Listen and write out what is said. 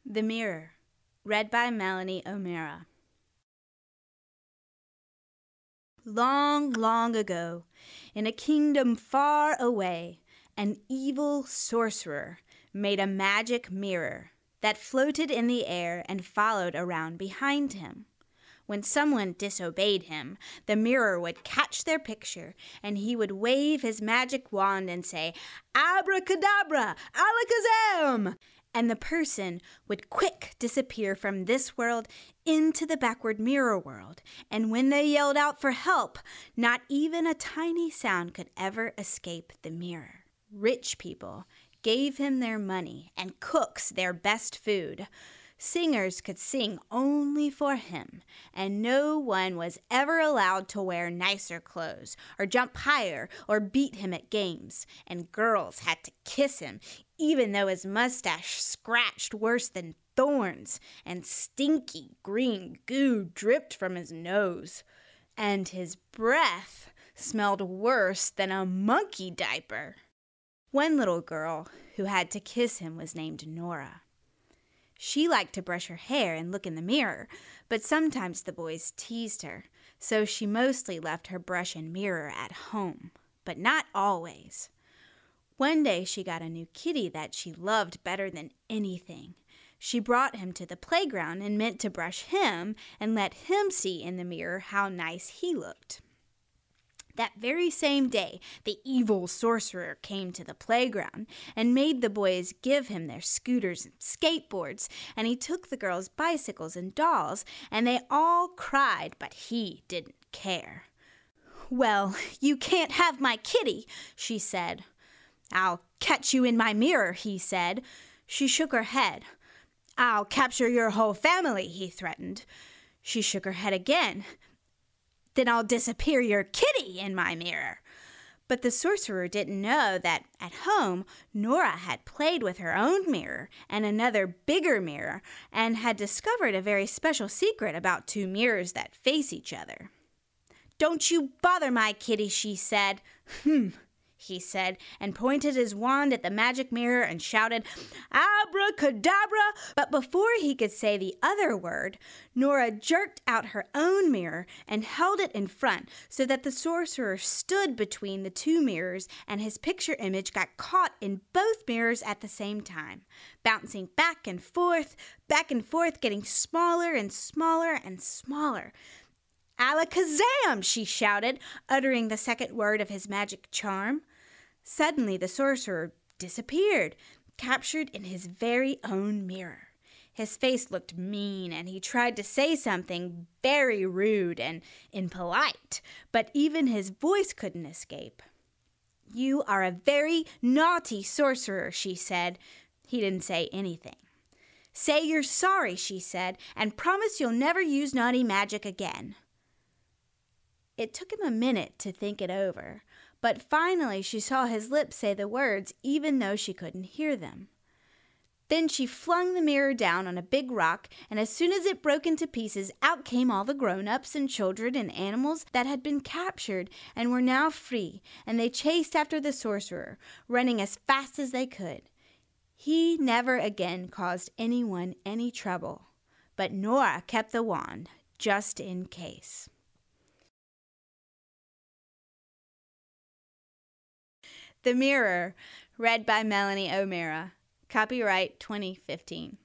The Mirror, read by Melanie O'Meara. Long, long ago, in a kingdom far away, an evil sorcerer made a magic mirror that floated in the air and followed around behind him. When someone disobeyed him, the mirror would catch their picture, and he would wave his magic wand and say, "Abracadabra, alakazam!" And the person would quick disappear from this world into the backward mirror world. And when they yelled out for help, not even a tiny sound could ever escape the mirror. Rich people gave him their money and cooks their best food. Singers could sing only for him, and no one was ever allowed to wear nicer clothes or jump higher or beat him at games. And girls had to kiss him, even though his mustache scratched worse than thorns, and stinky green goo dripped from his nose, and his breath smelled worse than a monkey diaper. One little girl who had to kiss him was named Nora. She liked to brush her hair and look in the mirror, but sometimes the boys teased her, so she mostly left her brush and mirror at home, but not always. One day she got a new kitty that she loved better than anything. She brought him to the playground and meant to brush him and let him see in the mirror how nice he looked. That very same day, the evil sorcerer came to the playground and made the boys give him their scooters and skateboards, and he took the girls' bicycles and dolls, and they all cried, but he didn't care. "Well, you can't have my kitty," she said. "I'll catch you in my mirror," he said. She shook her head. "I'll capture your whole family," he threatened. She shook her head again. "Then I'll disappear your kitty in my mirror." But the sorcerer didn't know that at home, Nora had played with her own mirror and another bigger mirror and had discovered a very special secret about two mirrors that face each other. "Don't you bother my kitty," she said. He said, and pointed his wand at the magic mirror and shouted, "Abracadabra!" But before he could say the other word, Nora jerked out her own mirror and held it in front so that the sorcerer stood between the two mirrors, and his picture image got caught in both mirrors at the same time, bouncing back and forth, getting smaller and smaller and smaller. "Alakazam!" she shouted, uttering the second word of his magic charm. Suddenly the sorcerer disappeared, captured in his very own mirror. His face looked mean, and he tried to say something very rude and impolite, but even his voice couldn't escape. "You are a very naughty sorcerer," she said. He didn't say anything. "Say you're sorry," she said, "and promise you'll never use naughty magic again." It took him a minute to think it over, but finally she saw his lips say the words even though she couldn't hear them. Then she flung the mirror down on a big rock, and as soon as it broke into pieces, out came all the grown-ups and children and animals that had been captured and were now free, and they chased after the sorcerer, running as fast as they could. He never again caused anyone any trouble, but Nora kept the wand just in case. The Mirror, read by Melanie O'Meara. Copyright 2015.